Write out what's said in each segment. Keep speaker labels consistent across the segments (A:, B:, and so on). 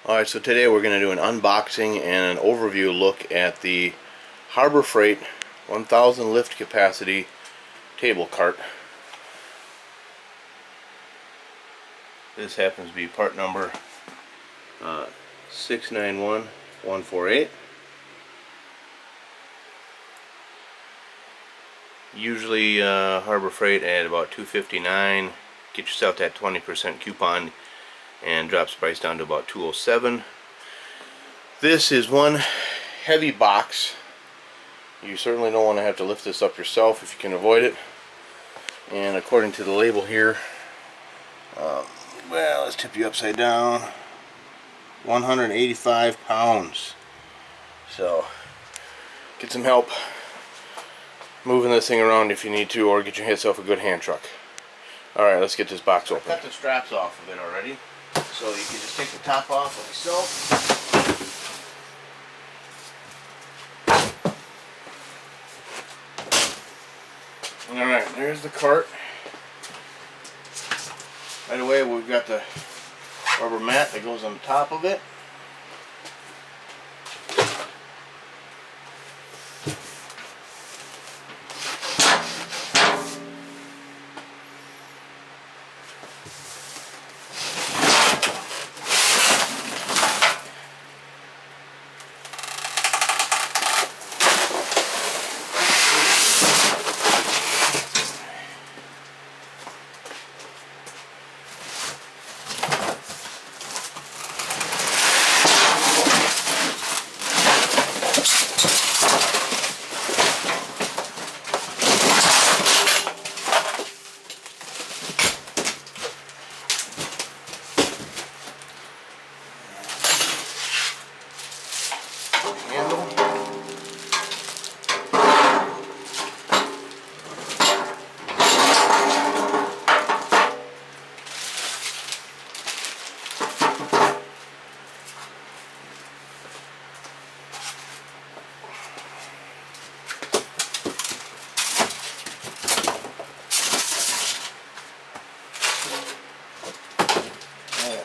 A: Alright, so today we're going to do an unboxing and an overview look at the Harbor Freight 1000 lift capacity table cart. This happens to be part number 691148. Usually Harbor Freight at about $259. Get yourself that 20% coupon and drops the price down to about $207. This is one heavy box. You certainly don't want to have to lift this up yourself if you can avoid it. And according to the label here, well, let's tip you upside down, 185 pounds. So get some help moving this thing around if you need to, or get yourself a good hand truck. Alright, let's get this box open. Cut the straps off of it already, so you can just take the top off like so. Alright, there's the cart. Right away we've got the rubber mat that goes on the top of it.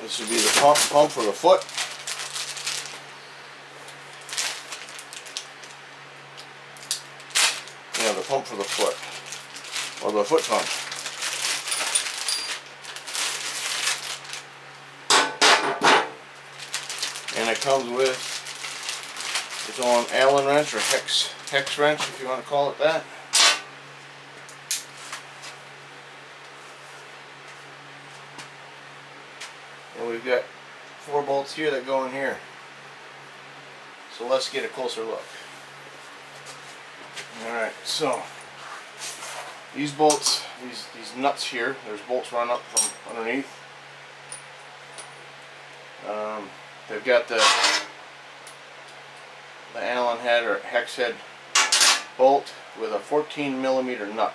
A: This would be the pump for the foot. Yeah, the pump for the foot, or the foot pump. And it comes with its own Allen wrench, or hex wrench, if you want to call it that. And we've got 4 bolts here that go in here. So let's get a closer look. Alright, so these bolts, these nuts here, there's bolts run up from underneath. They've got the Allen head or hex head bolt with a 14mm nut.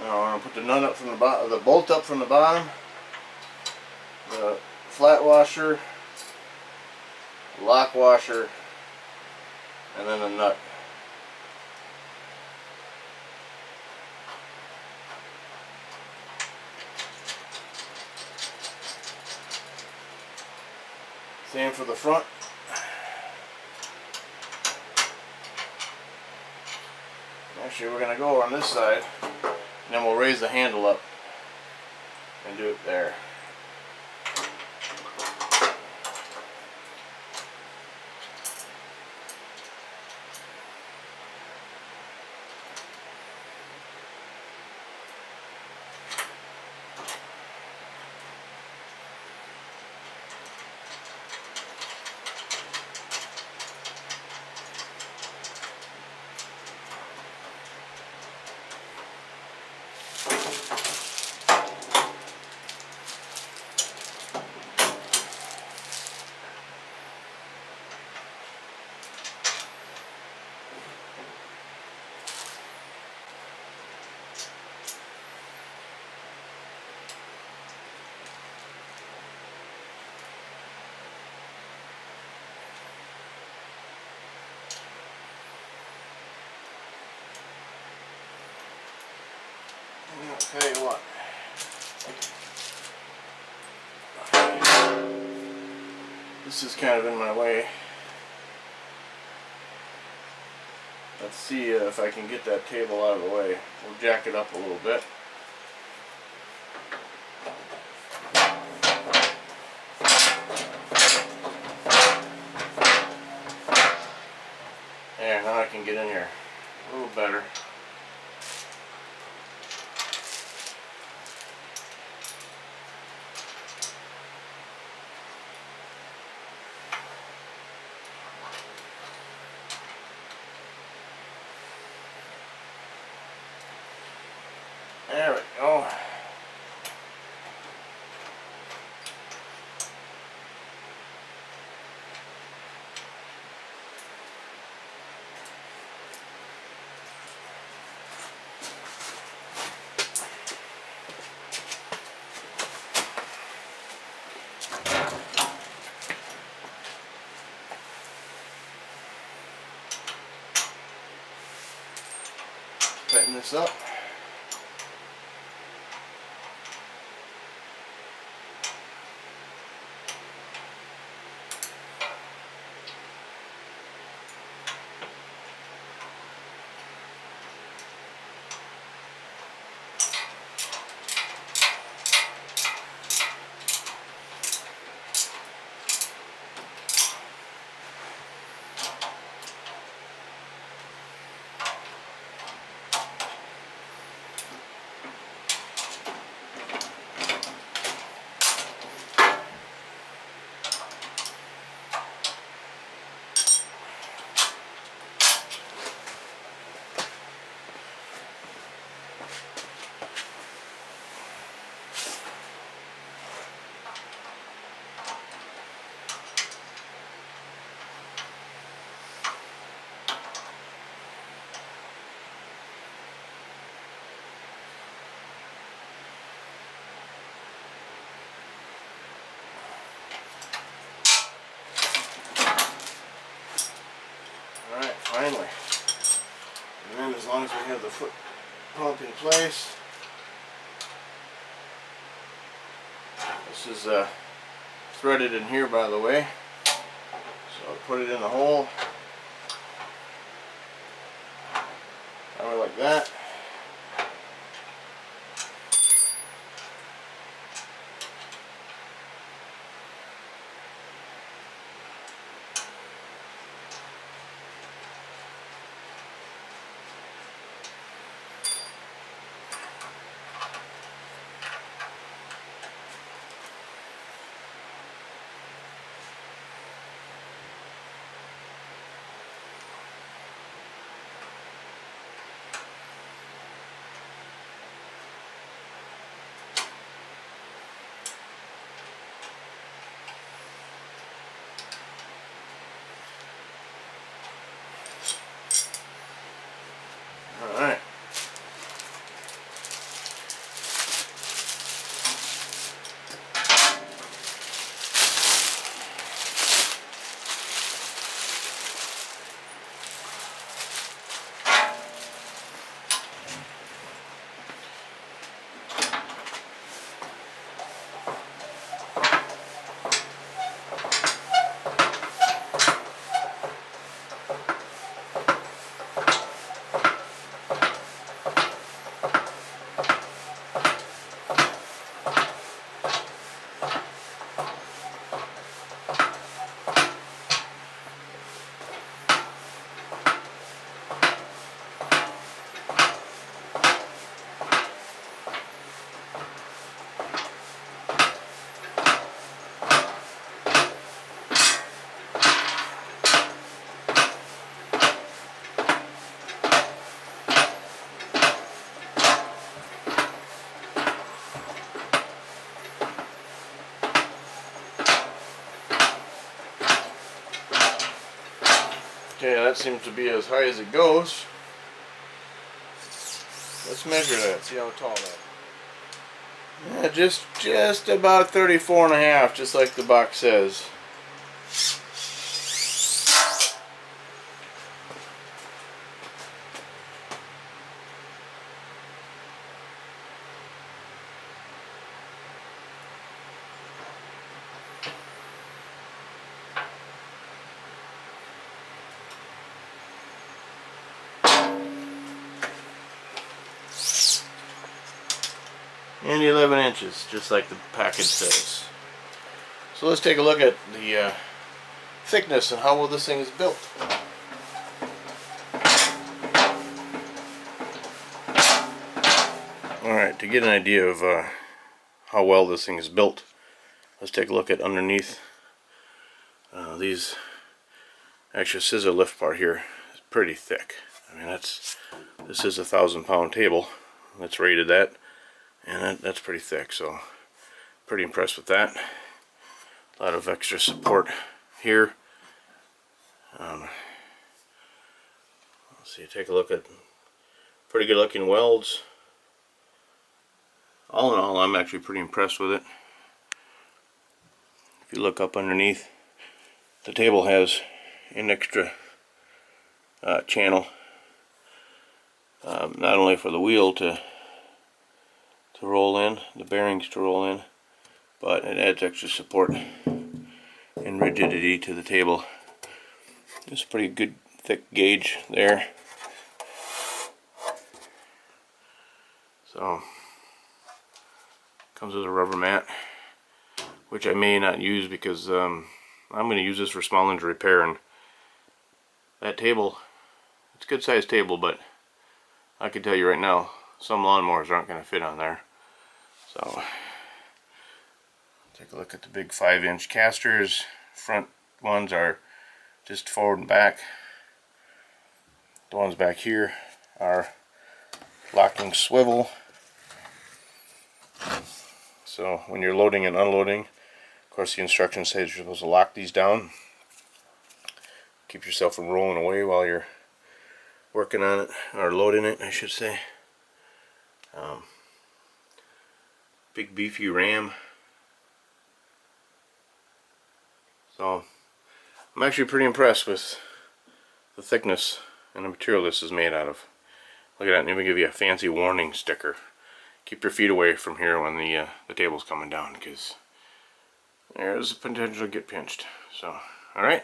A: Now I'm going to put the nut up from the bottom, the bolt up from the bottom, the flat washer, lock washer, and then the nut. Same for the front. Actually, we're going to go on this side, and then we'll raise the handle up and do it there. I'll tell you what. This is kind of in my way. Let's see if I can get that table out of the way. We'll jack it up a little bit. There, now I can get in here a little better. There we go. Tighten this up. Alright, finally. And then as long as we have the foot pump in place, this is threaded in here, by the way. So I'll put it in the hole. Probably like that. Alright. Okay, that seems to be as high as it goes. Let's measure that, see how tall that is. Yeah, just about 34.5, just like the box says. and 11 inches, just like the package says. So let's take a look at the thickness and how well this thing is built. Alright, to get an idea of how well this thing is built, let's take a look at underneath. These actual scissor lift part here is pretty thick. I mean, this is a 1,000-pound table. That's rated that, and that's pretty thick. So, pretty impressed with that. A lot of extra support here. Let's see. Take a look at pretty good looking welds. All in all, I'm actually pretty impressed with it. If you look up underneath, the table has an extra channel, not only for the wheel to roll in, the bearings to roll in, but it adds extra support and rigidity to the table. It's a pretty good thick gauge there. So, comes with a rubber mat, which I may not use because I'm going to use this for small engine repair, and that table, it's a good sized table, but I can tell you right now, some lawnmowers aren't going to fit on there. So, take a look at the big 5-inch casters. Front ones are just forward and back. The ones back here are locking swivel. So when you're loading and unloading, of course the instructions say you're supposed to lock these down. Keep yourself from rolling away while you're working on it, or loading it, I should say. Big beefy ram. So I'm actually pretty impressed with the thickness and the material this is made out of. Look at that, and even give you a fancy warning sticker. Keep your feet away from here when the table's coming down, because there's a potential to get pinched. So, alright.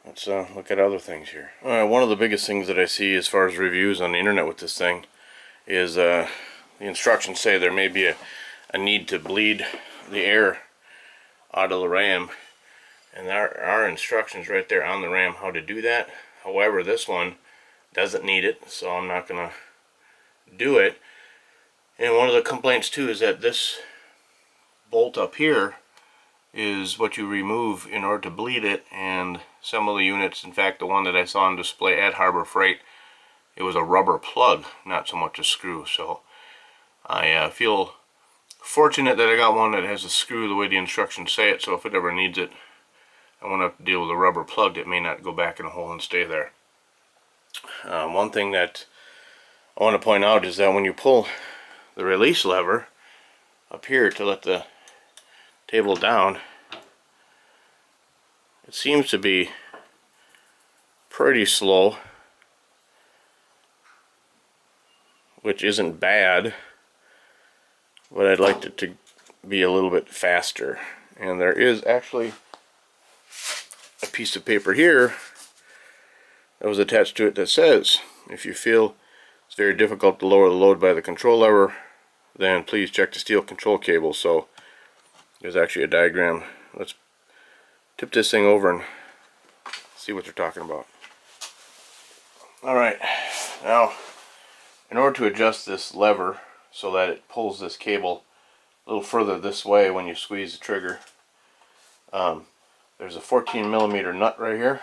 A: Let's look at other things here. One of the biggest things that I see as far as reviews on the internet with this thing is the instructions say there may be a need to bleed the air out of the ram, and there are instructions right there on the ram how to do that. However, this one doesn't need it, so I'm not going to do it. And one of the complaints too is that this bolt up here is what you remove in order to bleed it, and some of the units, in fact the one that I saw on display at Harbor Freight, it was a rubber plug, not so much a screw. So I feel fortunate that I got one that has a screw the way the instructions say it, so if it ever needs it, I won't have to deal with a rubber plug that may not go back in a hole and stay there. One thing that I want to point out is that when you pull the release lever up here to let the table down, it seems to be pretty slow, which isn't bad, but I'd like it to be a little bit faster. And there is actually a piece of paper here that was attached to it that says, if you feel it's very difficult to lower the load by the control lever, then please check the steel control cable. So there's actually a diagram. Let's tip this thing over and see what they're talking about. Alright, now in order to adjust this lever so that it pulls this cable a little further this way when you squeeze the trigger, there's a 14mm nut right here.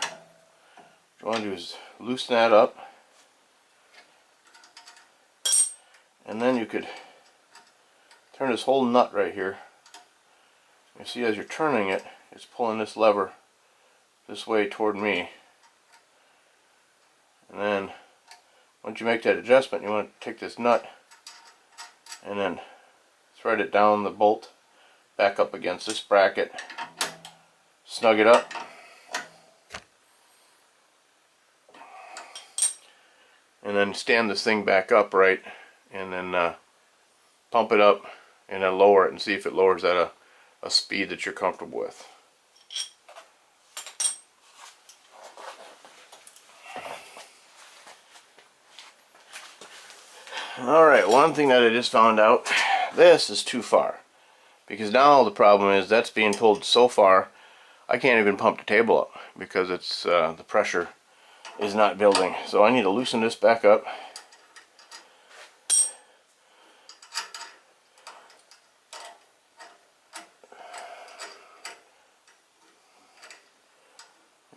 A: What you want to do is loosen that up, and then you could turn this whole nut right here. You see, as you're turning it, it's pulling this lever this way toward me. And then once you make that adjustment, you want to take this nut and then thread it down the bolt back up against this bracket, snug it up, and then stand this thing back upright, and then pump it up and then lower it and see if it lowers at a speed that you're comfortable with. Alright, one thing that I just found out, this is too far. Because now the problem is that's being pulled so far, I can't even pump the table up because it's the pressure is not building. So I need to loosen this back up.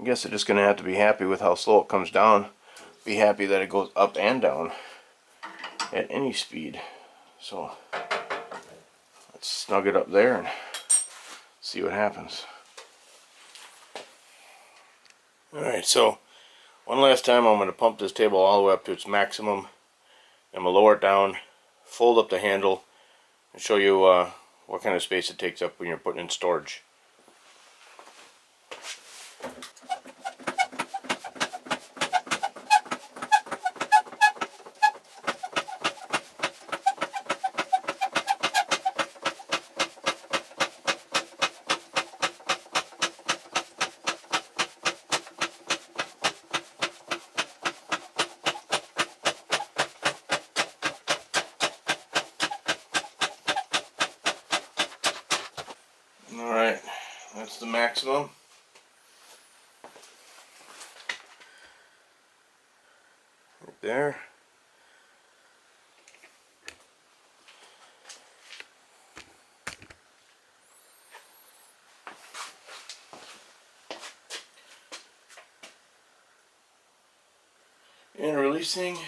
A: I guess I'm just going to have to be happy with how slow it comes down. Be happy that it goes up and down at any speed. So let's snug it up there and see what happens. Alright, so one last time I'm going to pump this table all the way up to its maximum. I'm going to lower it down, fold up the handle, and show you what kind of space it takes up when you're putting in storage. Alright, that's the maximum. Right there. And releasing.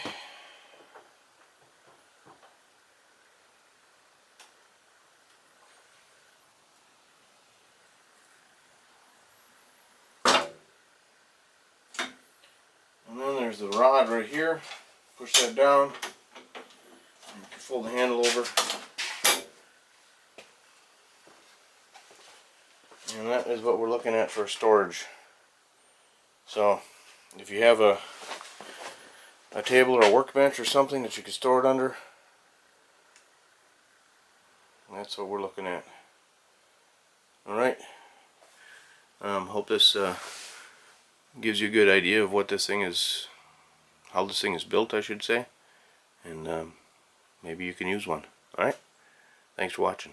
A: And then there's the rod right here. Push that down. You can fold the handle over. And that is what we're looking at for storage. So if you have a table or a workbench or something that you can store it under, that's what we're looking at. Alright. Hope this gives you a good idea of what this thing is, how this thing is built, I should say, and maybe you can use one. Alright, thanks for watching.